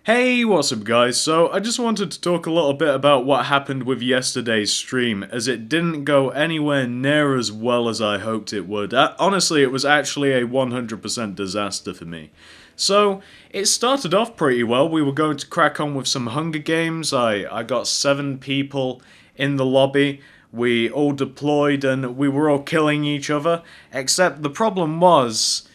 Hey, what's up guys? So I just wanted to talk a little bit about what happened with yesterday's stream, as it didn't go anywhere near as well as I hoped it would. Honestly, it was actually a 100% disaster for me. So, it started off pretty well. We were going to crack on with some Hunger Games. I got 7 people in the lobby. We all deployed and we were all killing each other, except the problem was,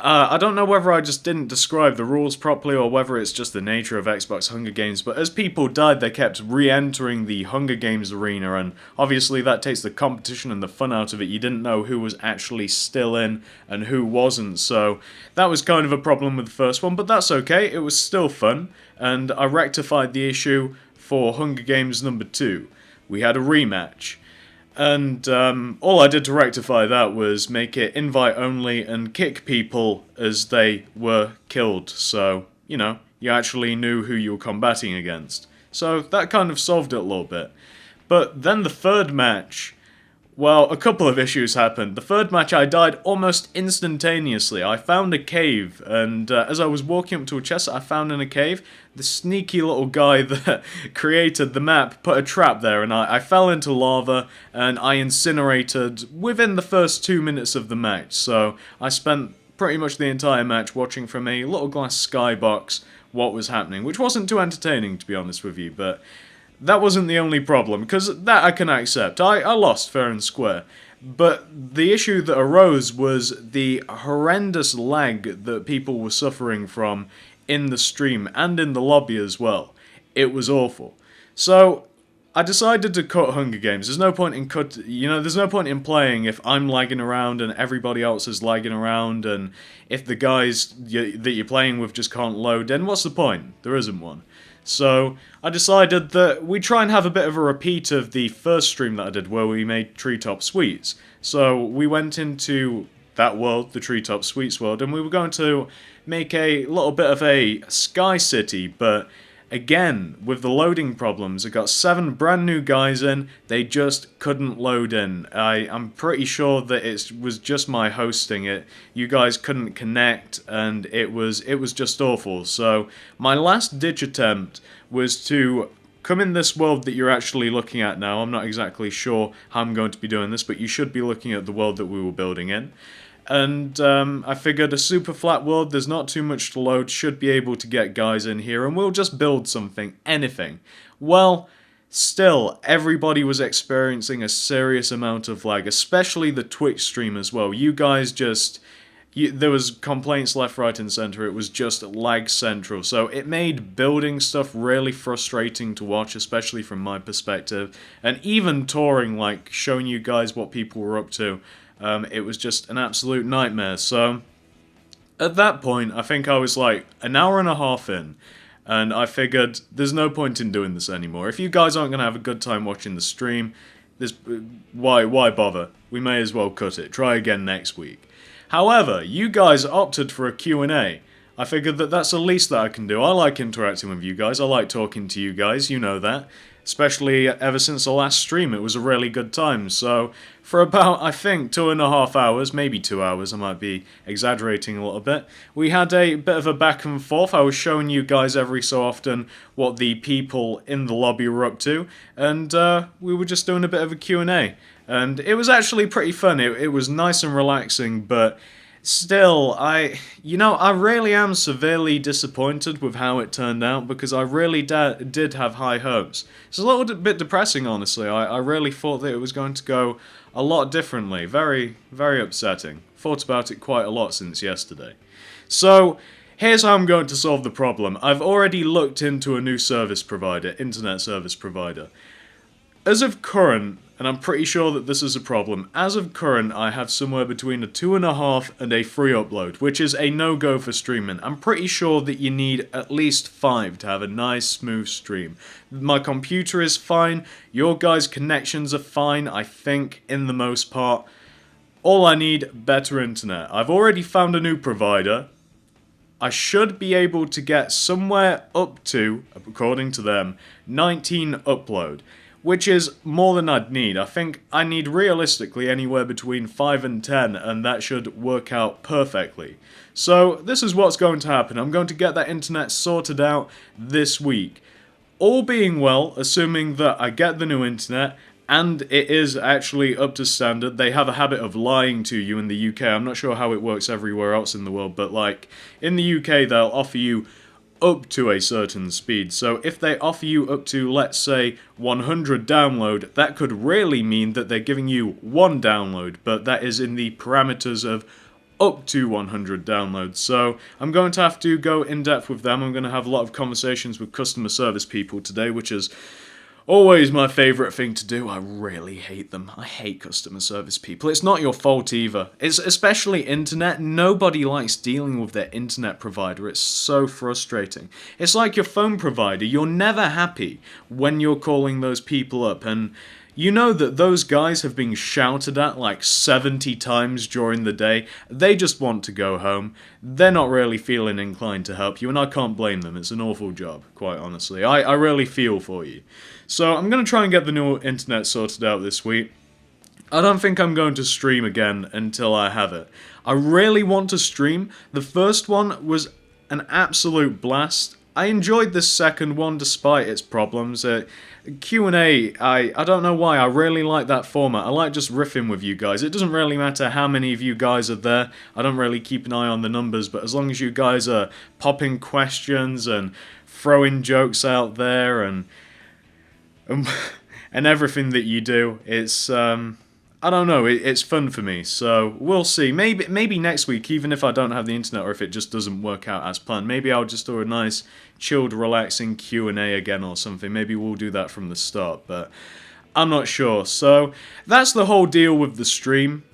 I don't know whether I just didn't describe the rules properly or whether it's just the nature of Xbox Hunger Games, but as people died, they kept re-entering the Hunger Games arena, and obviously that takes the competition and the fun out of it. You didn't know who was actually still in and who wasn't, so that was kind of a problem with the first one, but that's okay. It was still fun, and I rectified the issue for Hunger Games number 2. We had a rematch. And all I did to rectify that was make it invite only and kick people as they were killed. So, you actually knew who you were combating against. So that kind of solved it a little bit. But then the third match, well, a couple of issues happened. The third match, I died almost instantaneously. I found a cave, and as I was walking up to a chest that I found in a cave, the sneaky little guy that created the map put a trap there, and I fell into lava, and I incinerated within the first 2 minutes of the match. So I spent pretty much the entire match watching from a little glass skybox what was happening, which wasn't too entertaining, to be honest with you, but that wasn't the only problem, because that I can accept. I lost fair and square. But the issue that arose was the horrendous lag that people were suffering from in the stream and in the lobby as well. It was awful. So I decided to cut Hunger Games. There's no point in there's no point in playing if I'm lagging around and everybody else is lagging around, and if the guys that you're playing with just can't load, then what's the point? There isn't one. So I decided that we'd try and have a bit of a repeat of the first stream that I did where we made Treetop Sweets. So we went into that world, the Treetop Sweets world, and we were going to make a little bit of a Sky City, but again, with the loading problems, I got 7 brand new guys in, they just couldn't load in. I'm pretty sure that it was just my hosting it. You guys couldn't connect, and it was just awful. So my last ditch attempt was to come in this world that you're actually looking at now. I'm not exactly sure how I'm going to be doing this, but you should be looking at the world that we were building in. And I figured a super flat world, there's not too much to load, should be able to get guys in here, and we'll just build something, anything. Well, still, everybody was experiencing a serious amount of lag, especially the Twitch stream as well. You guys just... there was complaints left, right, and center. It was just lag central. So it made building stuff really frustrating to watch, especially from my perspective. And even touring, like, showing you guys what people were up to. It was just an absolute nightmare. So, at that point, I think I was like an hour and a half in, and I figured there's no point in doing this anymore. If you guys aren't going to have a good time watching the stream, why bother? We may as well cut it. Try again next week. However, you guys opted for a Q&A. I figured that that's the least that I can do. I like interacting with you guys. I like talking to you guys. You know that. Especially ever since the last stream, it was a really good time. So, for about, I think, 2.5 hours, maybe 2 hours, I might be exaggerating a little bit, we had a bit of a back and forth. I was showing you guys every so often what the people in the lobby were up to, and we were just doing a bit of a Q&A. And it was actually pretty fun. It was nice and relaxing, but still, I really am severely disappointed with how it turned out, because I really did have high hopes. It's a little bit depressing, honestly. I really thought that it was going to go a lot differently. Very, very upsetting. Thought about it quite a lot since yesterday. So, here's how I'm going to solve the problem. I've already looked into a new service provider, internet service provider. As of current, and I'm pretty sure that this is a problem, as of current I have somewhere between a 2.5 and a free upload, which is a no-go for streaming. I'm pretty sure that you need at least 5 to have a nice smooth stream. My computer is fine, your guys' connections are fine, I think, in the most part. All I need, better internet. I've already found a new provider. I should be able to get somewhere up to, according to them, 19 upload. which is more than I'd need. I think I need realistically anywhere between 5 and 10, and that should work out perfectly. So this is what's going to happen. I'm going to get that internet sorted out this week. All being well, assuming that I get the new internet, and it is actually up to standard. They have a habit of lying to you in the UK. I'm not sure how it works everywhere else in the world, but like in the UK they'll offer you up to a certain speed. So if they offer you up to, let's say, 100 download, that could really mean that they're giving you 1 download, but that is in the parameters of up to 100 downloads. So I'm going to have to go in depth with them. I'm going to have a lot of conversations with customer service people today, which is always my favourite thing to do. I really hate them. I hate customer service people. It's not your fault either. It's especially internet. Nobody likes dealing with their internet provider. It's so frustrating. It's like your phone provider. You're never happy when you're calling those people up, and you know that those guys have been shouted at like 70 times during the day. They just want to go home. They're not really feeling inclined to help you, and I can't blame them. It's an awful job, quite honestly. I really feel for you. So I'm going to try and get the new internet sorted out this week. I don't think I'm going to stream again until I have it. I really want to stream. The first one was an absolute blast. I enjoyed the second one despite its problems. Q&A, I don't know why, I really like that format. I like just riffing with you guys. It doesn't really matter how many of you guys are there. I don't really keep an eye on the numbers, but as long as you guys are popping questions and throwing jokes out there and everything that you do, it's I don't know, it's fun for me, so we'll see. Maybe next week, even if I don't have the internet or if it just doesn't work out as planned, maybe I'll just do a nice, chilled, relaxing Q&A again or something. Maybe we'll do that from the start, but I'm not sure. So that's the whole deal with the stream.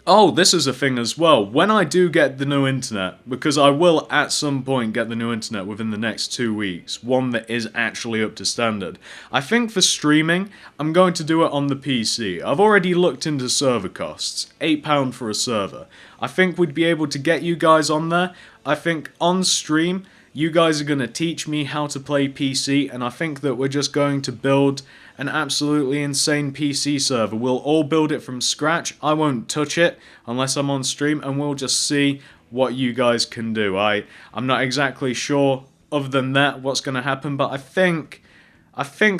Oh, this is a thing as well. When I do get the new internet, because I will at some point get the new internet within the next 2 weeks, one that is actually up to standard, I think for streaming, I'm going to do it on the PC. I've already looked into server costs. £8 for a server. I think we'd be able to get you guys on there. I think on stream, you guys are going to teach me how to play PC, and I think that we're just going to build an absolutely insane PC server. We'll all build it from scratch. I won't touch it unless I'm on stream, and we'll just see what you guys can do. I'm not exactly sure, other than that, what's going to happen, but I think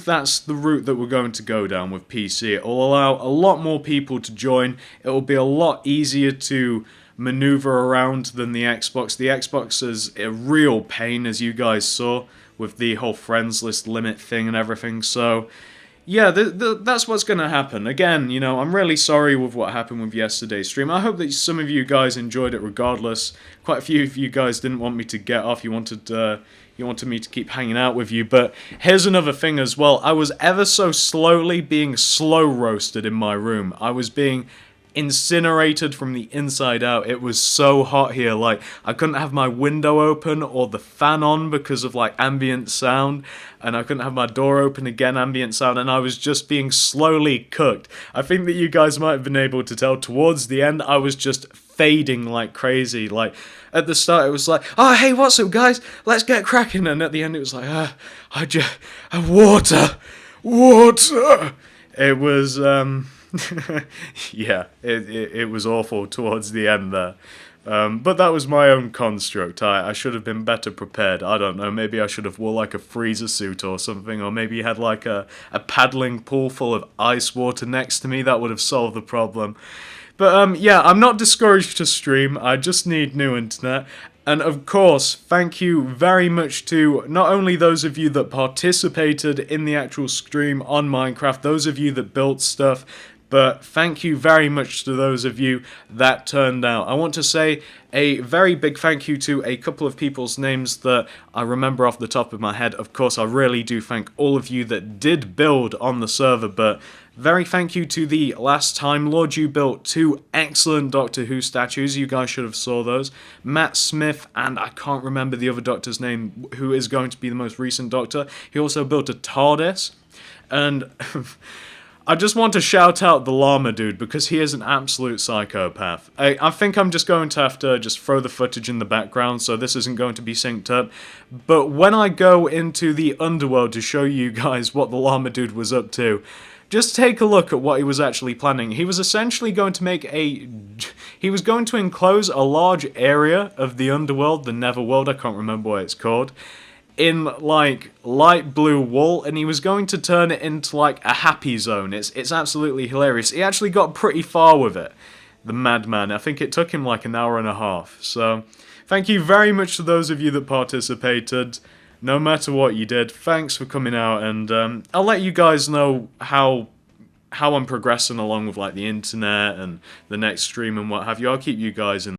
that's the route that we're going to go down with PC. It will allow a lot more people to join. It will be a lot easier to maneuver around than the Xbox. The Xbox is a real pain, as you guys saw, with the whole friends list limit thing and everything, so yeah, that's what's going to happen. Again, you know, I'm really sorry with what happened with yesterday's stream. I hope that some of you guys enjoyed it regardless. Quite a few of you guys didn't want me to get off. You wanted me to keep hanging out with you. But here's another thing as well. I was ever so slowly being slow roasted in my room. I was being incinerated from the inside out. It was so hot here, like I couldn't have my window open or the fan on because of like ambient sound, and I couldn't have my door open again, ambient sound, and I was just being slowly cooked. I think that you guys might have been able to tell towards the end I was just fading like crazy. Like at the start it was like, oh hey, what's up guys, let's get cracking, and at the end it was like water. It was yeah, it was awful towards the end there. But that was my own construct. I should have been better prepared. I don't know, maybe I should have wore like a freezer suit or something, or maybe had like a paddling pool full of ice water next to me. That would have solved the problem. But yeah, I'm not discouraged to stream. I just need new internet. And of course, thank you very much to not only those of you that participated in the actual stream on Minecraft, those of you that built stuff, but thank you very much to those of you that turned out. I want to say a very big thank you to a couple of people's names that I remember off the top of my head. Of course, I really do thank all of you that did build on the server, but very thank you to the Last Time Lord. You built 2 excellent Doctor Who statues. You guys should have saw those. Matt Smith, and I can't remember the other Doctor's name, who is going to be the most recent Doctor. He also built a TARDIS, and I just want to shout out the llama dude because he is an absolute psychopath. I think I'm just going to have to just throw the footage in the background so this isn't going to be synced up. But when I go into the underworld to show you guys what the llama dude was up to, just take a look at what he was actually planning. He was essentially going to he was going to enclose a large area of the underworld, the netherworld, I can't remember what it's called, in like light blue wool, and he was going to turn it into like a happy zone. It's absolutely hilarious. He actually got pretty far with it, the madman. I think it took him like an hour and a half. So thank you very much to those of you that participated. No matter what you did, thanks for coming out, and I'll let you guys know how I'm progressing along with like the internet and the next stream and what have you. I'll keep you guys in